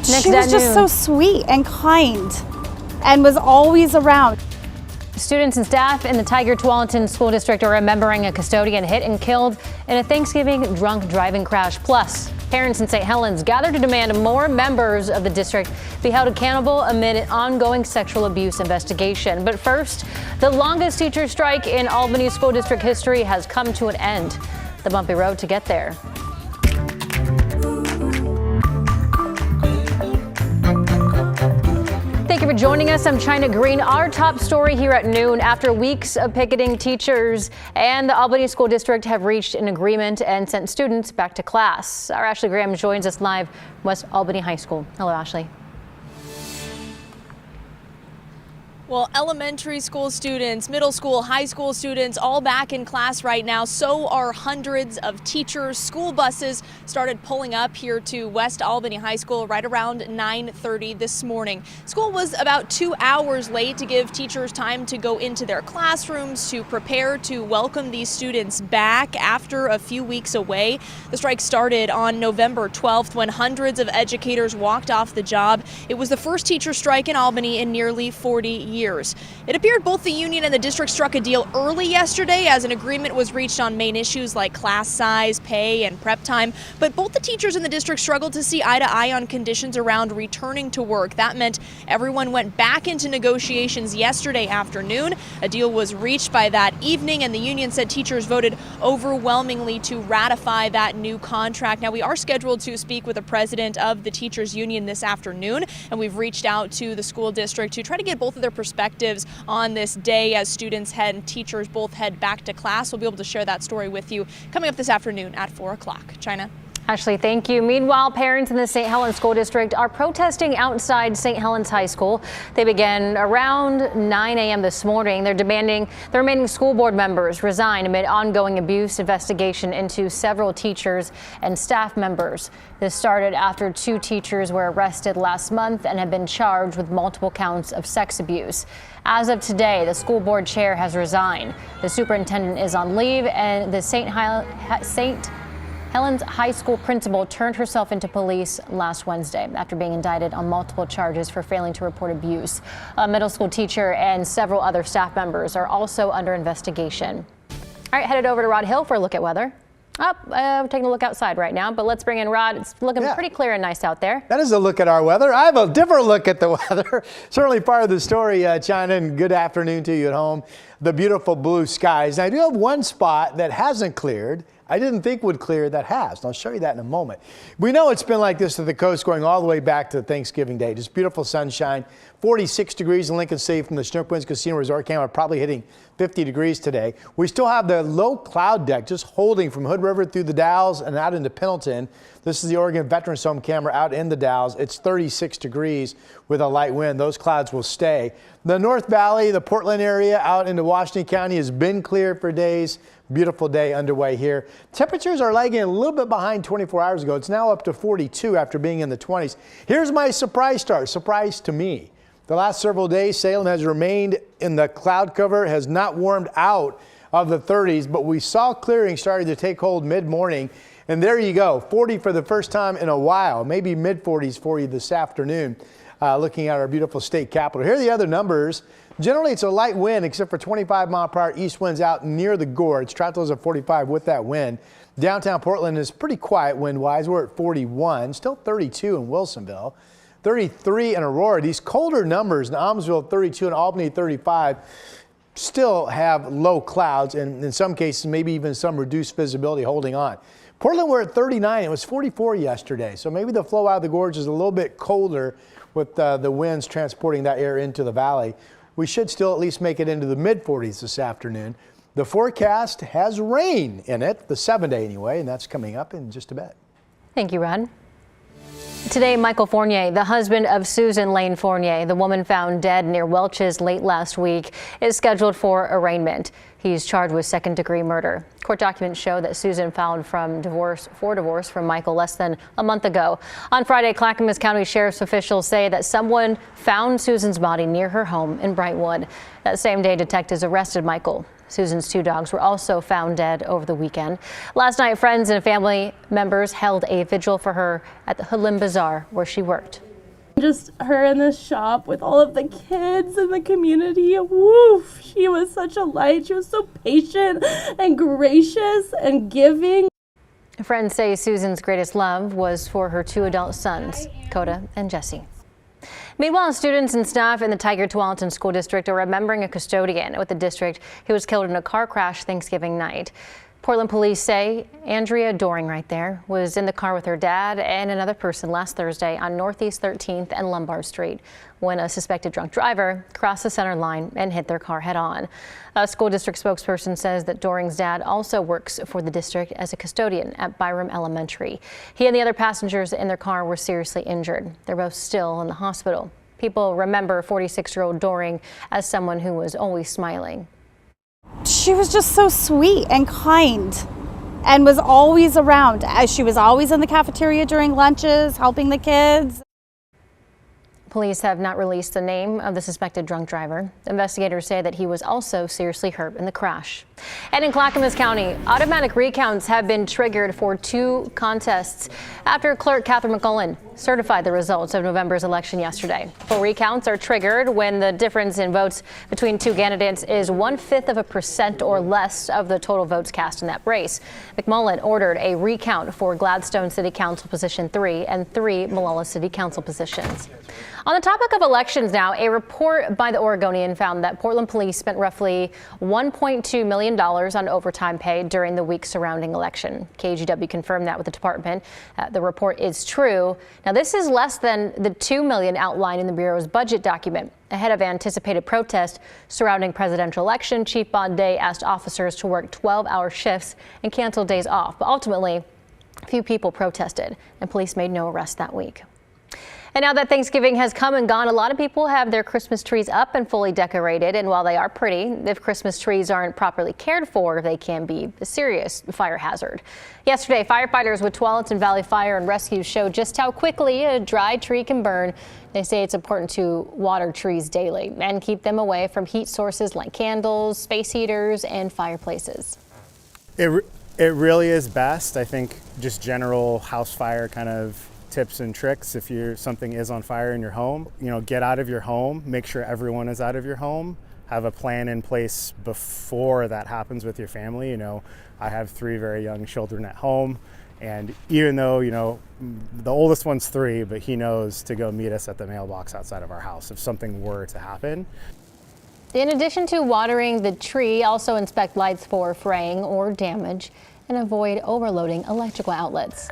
Next She was just so sweet and kind and was always around. Students and staff in the Tiger Tualatin School District are remembering a custodian hit and killed in a Thanksgiving drunk driving crash. Plus, parents in St. Helens gathered to demand more members of the district be held accountable amid an ongoing sexual abuse investigation. But first, the longest teacher strike in Albany School District history has come to an end. The bumpy road to get there. Thank you for joining us. I'm China Green. Our top story here at noon: after weeks of picketing, teachers and the Albany School District have reached an agreement and sent students back to class. Our Ashley Graham joins us live from West Albany High School. Hello, Ashley. Well, elementary school students, middle school, high school students, all back in class right now. So are hundreds of teachers. School buses started pulling up here to West Albany High School right around 9:30 this morning. School was about 2 hours late to give teachers time to go into their classrooms to prepare to welcome these students back after a few weeks away. The strike started on November 12th when hundreds of educators walked off the job. It was the first teacher strike in Albany in nearly 40 years. It appeared both the union and the district struck a deal early yesterday as an agreement was reached on main issues like class size, pay, and prep time. But both the teachers and the district struggled to see eye to eye on conditions around returning to work. That meant everyone went back into negotiations yesterday afternoon. A deal was reached by that evening, and the union said teachers voted overwhelmingly to ratify that new contract. Now, we are scheduled to speak with the president of the teachers union this afternoon, and we've reached out to the school district to try to get both of their perspectives on this day as students and teachers both head back to class. We'll be able to share that story with you coming up this afternoon at 4 o'clock. China. Ashley, thank you. Meanwhile, parents in the St. Helens School District are protesting outside St. Helens High School. They began around 9 a.m. this morning. They're demanding the remaining school board members resign amid ongoing abuse investigation into several teachers and staff members. This started after 2 teachers were arrested last month and have been charged with multiple counts of sex abuse. As of today, the school board chair has resigned. The superintendent is on leave, and the St. Helens High School principal turned herself into police last Wednesday after being indicted on multiple charges for failing to report abuse. A middle school teacher and several other staff members are also under investigation. All right, headed over to Rod Hill for a look at weather. We're taking a look outside right now, but let's bring in Rod. It's looking pretty clear and nice out there. That is a look at our weather. I have a different look at the weather. Certainly part of the story, China, and good afternoon to you at home. The beautiful blue skies. Now, I do have one spot that hasn't cleared. I didn't think would clear, that has. And I'll show you that in a moment. We know it's been like this to the coast going all the way back to Thanksgiving Day. Just beautiful sunshine. 46 degrees in Lincoln City from the Chinook Winds Casino Resort Camp. We're probably hitting 50 degrees today. We still have the low cloud deck just holding from Hood River through the Dalles and out into Pendleton. This is the Oregon Veterans Home camera out in the Dalles. It's 36 degrees with a light wind. Those clouds will stay. The North Valley, the Portland area out into Washington County has been clear for days. Beautiful day underway here. Temperatures are lagging a little bit behind 24 hours ago. It's now up to 42 after being in the 20s. Here's my surprise start. Surprise to me. The last several days, Salem has remained in the cloud cover, has not warmed out of the 30s, but we saw clearing starting to take hold mid-morning. And there you go, 40 for the first time in a while, maybe mid-40s for you this afternoon, looking at our beautiful state capitol. Here are the other numbers. Generally, it's a light wind, except for 25-mile-per-hour east winds out near the gorge. Tractors at 45 with that wind. Downtown Portland is pretty quiet wind-wise. We're at 41, still 32 in Wilsonville, 33 in Aurora. These colder numbers in Almsville, 32, and Albany, 35, still have low clouds, and in some cases, maybe even some reduced visibility holding on. Portland, we're at 39. It was 44 yesterday, so maybe the flow out of the gorge is a little bit colder with the winds transporting that air into the valley. We should still at least make it into the mid-40s this afternoon. The forecast has rain in it, the 7-day anyway, and that's coming up in just a bit. Thank you, Rod. Today, Michael Fournier, the husband of Susan Lane Fournier, the woman found dead near Welches late last week, is scheduled for arraignment. He's charged with second-degree murder. Court documents show that Susan filed for divorce from Michael less than a month ago. On Friday, Clackamas County Sheriff's officials say that someone found Susan's body near her home in Brightwood. That same day, detectives arrested Michael. Susan's 2 dogs were also found dead over the weekend. Last night, friends and family members held a vigil for her at the Helens Bazaar where she worked. Just her in the shop with all of the kids in the community. Woof, she was such a light. She was so patient and gracious and giving. Friends say Susan's greatest love was for her 2 adult sons, Coda and Jesse. Meanwhile, students and staff in the Tiger Tualatin School District are remembering a custodian with the district who was killed in a car crash Thanksgiving night. Portland police say Andrea Doring, right there, was in the car with her dad and another person last Thursday on Northeast 13th and Lombard Street when a suspected drunk driver crossed the center line and hit their car head on. A school district spokesperson says that Doring's dad also works for the district as a custodian at Byram Elementary. He and the other passengers in their car were seriously injured. They're both still in the hospital. People remember 46-year-old Doring as someone who was always smiling. She was just so sweet and kind and was always around. She was always in the cafeteria during lunches, helping the kids. Police have not released the name of the suspected drunk driver. Investigators say that he was also seriously hurt in the crash. And in Clackamas County, automatic recounts have been triggered for 2 contests after clerk Catherine McCullen certified the results of November's election yesterday. Full recounts are triggered when the difference in votes between 2 candidates is 1/5% or less of the total votes cast in that race. McMullen ordered a recount for Gladstone City Council position 3 and 3 Molalla City Council positions. On the topic of elections now, a report by the Oregonian found that Portland police spent roughly $1.2 million on overtime pay during the week surrounding election. KGW confirmed that with the department. The report is true. Now, this is less than the $2 million outlined in the Bureau's budget document. Ahead of anticipated protest surrounding presidential election, Chief Bonday asked officers to work 12-hour shifts and cancel days off. But ultimately, few people protested, and police made no arrests that week. And now that Thanksgiving has come and gone, a lot of people have their Christmas trees up and fully decorated. And while they are pretty, if Christmas trees aren't properly cared for, they can be a serious fire hazard. Yesterday, firefighters with Tualatin Valley Fire and Rescue showed just how quickly a dry tree can burn. They say it's important to water trees daily and keep them away from heat sources like candles, space heaters, and fireplaces. It really is best. I think just general house fire kind of tips and tricks. If something is on fire in your home, get out of your home, make sure everyone is out of your home, have a plan in place before that happens with your family. I have 3 very young children at home, and even though, the oldest one's 3, but he knows to go meet us at the mailbox outside of our house if something were to happen. In addition to watering the tree, also inspect lights for fraying or damage and avoid overloading electrical outlets.